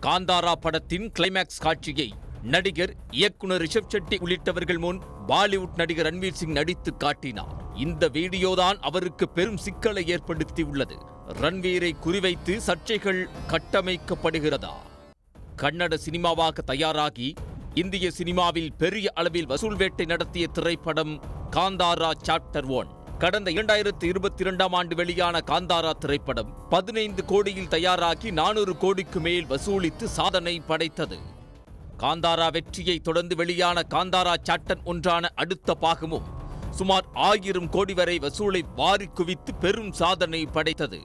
காந்தாரா படத்தின் கிளைமேக்ஸ் காட்சியை நடிகர், இயக்குனர் ரிஷப் செட்டி உள்ளிட்டவர்கள் முன் பாலிவுட் நடிகர் ரன்வீர் சிங் நடித்து காட்டினார். இந்த வீடியோதான் அவருக்கு பெரும் சிக்கலை ஏற்படுத்தியுள்ளது. ரன்வீரை குறிவைத்து சர்ச்சைகள் கட்டமைக்கப்படுகிறதா? கன்னட சினிமாவாக தயாராகி இந்திய சினிமாவில் பெரிய அளவில் வசூல் வேட்டை நடத்திய திரைப்படம் காந்தாரா சாப்டர் 1. கடந்த 2022ஆம் ஆண்டு வெளியான காந்தாரா திரைப்படம் 15 கோடியில் தயாராகி 400 கோடிக்கு மேல் வசூலித்து சாதனை படைத்தது. காந்தாரா வெற்றியை தொடர்ந்து வெளியான காந்தாரா சாப்டர் 1 அடுத்த பாகமும் சுமார் 1000 கோடி வரை வசூலை வாரி குவித்து பெரும் சாதனை படைத்தது.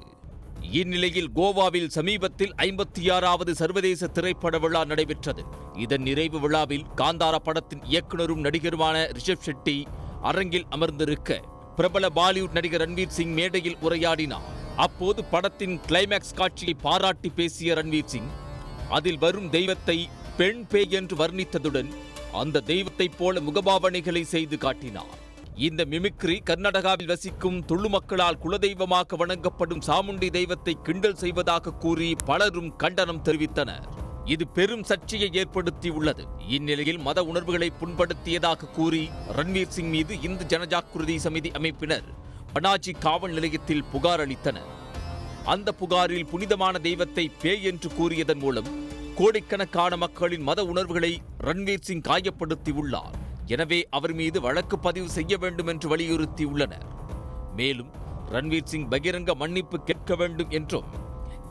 இந்நிலையில் கோவாவில் சமீபத்தில் 56வது சர்வதேச திரைப்பட விழா நடைபெற்றது. இதன் நிறைவு விழாவில் காந்தாரா படத்தின் இயக்குனரும் நடிகருமான ரிஷப் செட்டி அரங்கில் அமர்ந்திருக்க, பிரபல பாலிவுட் நடிகர் ரன்வீர் சிங் மேடையில் உரையாடினார். அப்போது படத்தின் கிளைமேக்ஸ் காட்சியை பாராட்டி பேசிய ரன்வீர் சிங், அதில் வரும் தெய்வத்தை பெண் பேய் என்று வர்ணித்ததுடன் அந்த தெய்வத்தைப் போல முகபாவனைகளை செய்து காட்டினார். இந்த மிமிக்ரி கர்நாடகாவில் வசிக்கும் துளு மக்களால் குலதெய்வமாக வணங்கப்படும் சாமுண்டி தெய்வத்தை கிண்டல் செய்வதாக கூறி பலரும் கண்டனம் தெரிவித்தனர். இது பெரும் சர்ச்சையை ஏற்படுத்தியுள்ளது. இந்நிலையில் மத உணர்வுகளை புண்படுத்தியதாக கூறி ரன்வீர் சிங் மீது இந்து ஜனஜாக்கிருதி சமிதி அமைப்பினர் பனாஜி காவல் நிலையத்தில் புகார் அளித்தனர். அந்த புகாரில் புனிதமான தெய்வத்தை பேய் என்று கூறியதன் மூலம் கோடிக்கணக்கான மக்களின் மத உணர்வுகளை ரன்வீர் சிங் காயப்படுத்தியுள்ளார். எனவே அவர் மீது வழக்கு பதிவு செய்ய வேண்டும் என்று வலியுறுத்தியுள்ளனர். மேலும் ரன்வீர் சிங் பகிரங்க மன்னிப்பு கேட்க வேண்டும் என்றும்,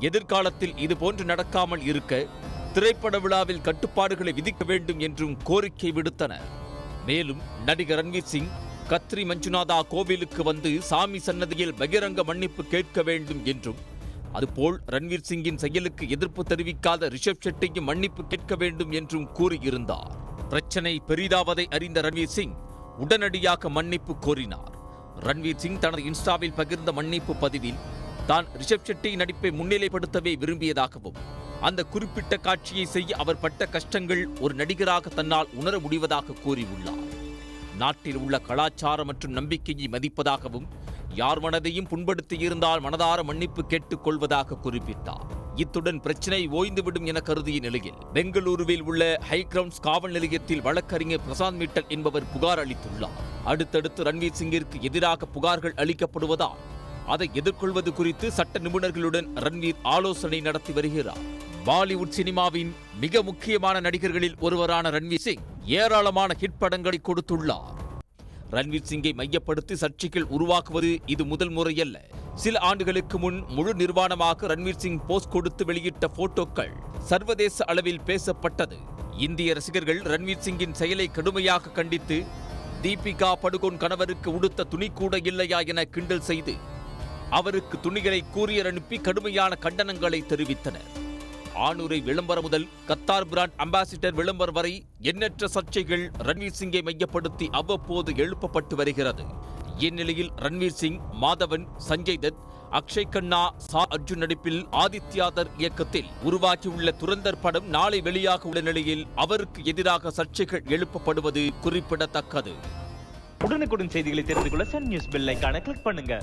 எதிர்காலத்தில் இதுபோன்று நடக்காமல் இருக்க திரைப்பட விழாவில் கட்டுப்பாடுகளை விதிக்க வேண்டும் என்றும் கோரிக்கை விடுத்தனர். மேலும் நடிகர் ரன்வீர் சிங் கத்ரி மஞ்சுநாதா கோவிலுக்கு வந்து சாமி சன்னதியில் பகிரங்க மன்னிப்பு கேட்க வேண்டும் என்றும், அதுபோல் ரன்வீர் சிங்கின் செயலுக்கு எதிர்ப்பு தெரிவிக்காத ரிஷப் செட்டியும் மன்னிப்பு கேட்க வேண்டும் என்றும் கூறியிருந்தார். பிரச்சனை பெரிதாவதை அறிந்த ரன்வீர் சிங் உடனடியாக மன்னிப்பு கோரினார். ரன்வீர் சிங் தனது இன்ஸ்டாவில் பகிர்ந்த மன்னிப்பு பதிவில் தான் ரிஷப் செட்டி நடிப்பை முன்னிலைப்படுத்தவே விரும்பியதாகவும், அந்த குறிப்பிட்ட காட்சியை செய்ய அவர் பட்ட கஷ்டங்கள் ஒரு நடிகராக தன்னால் உணர முடிவதாக கூறியுள்ளார். நாட்டில் உள்ள கலாச்சாரம் மற்றும் நம்பிக்கையை மதிப்பதாகவும், யார் மனதையும் புண்படுத்தியிருந்தால் மனதார மன்னிப்பு கேட்டுக் கொள்வதாக குறிப்பிட்டார். இத்துடன் பிரச்சினை ஓய்ந்துவிடும் என கருதிய நிலையில் பெங்களூருவில் உள்ள ஹைகிரவுண்ட்ஸ் காவல் நிலையத்தில் வழக்கறிஞர் பிரசாந்த் மிட்டல் என்பவர் புகார் அளித்துள்ளார். அடுத்தடுத்து ரன்வீர் சிங்கிற்கு எதிராக புகார்கள் அளிக்கப்படுவதால் அதை எதிர்கொள்வது குறித்து சட்ட நிபுணர்களுடன் ரன்வீர் ஆலோசனை நடத்தி வருகிறார். பாலிவுட் சினிமாவின் மிக முக்கியமான நடிகர்களில் ஒருவரான ரன்வீர் சிங் ஏராளமான ஹிட் படங்களை கொடுத்துள்ளார். ரன்வீர் சிங்கை மையப்படுத்தி சர்ச்சைகள் உருவாக்குவது இது முதல் முறையல்ல. சில ஆண்டுகளுக்கு முன் முழு நிர்வாணமாக ரன்வீர் சிங் போஸ் கொடுத்து வெளியிட்ட போட்டோக்கள் சர்வதேச அளவில் பேசப்பட்டது. இந்திய ரசிகர்கள் ரன்வீர் சிங்கின் செயலை கடுமையாக கண்டித்து, தீபிகா படுகோன் கணவருக்கு உடுத்த துணி கூட இல்லையா என கிண்டல் செய்து அவருக்கு துணிகளை கூரியர் அனுப்பி கடுமையான கண்டனங்களை தெரிவித்தனர். ஆணுரை விளம்பரம் முதல் கத்தார் பிராண்ட் அம்பாசிடர் விளம்பரம் வரை எண்ணற்ற சர்ச்சைகள் ரன்வீர் சிங்கை மையப்படுத்தி அவ்வப்போது எழுப்பப்பட்டு வருகிறது. இந்நிலையில் ரன்வீர் சிங், மாதவன், சஞ்சய் தத், அக்ஷய் கண்ணா, சா அர்ஜுன் நடிப்பில் ஆதித்யாதர் இயக்கத்தில் உருவாக்கியுள்ள துரந்தர் படம் நாளை வெளியாக உள்ள நிலையில் அவருக்கு எதிராக சர்ச்சைகள் எழுப்பப்படுவது குறிப்பிடத்தக்கது. உடனுக்குடன் செய்திகளை தெரிந்து கொள்ள சன் நியூஸ் பெல் ஐகானை கிளிக் பண்ணுங்க.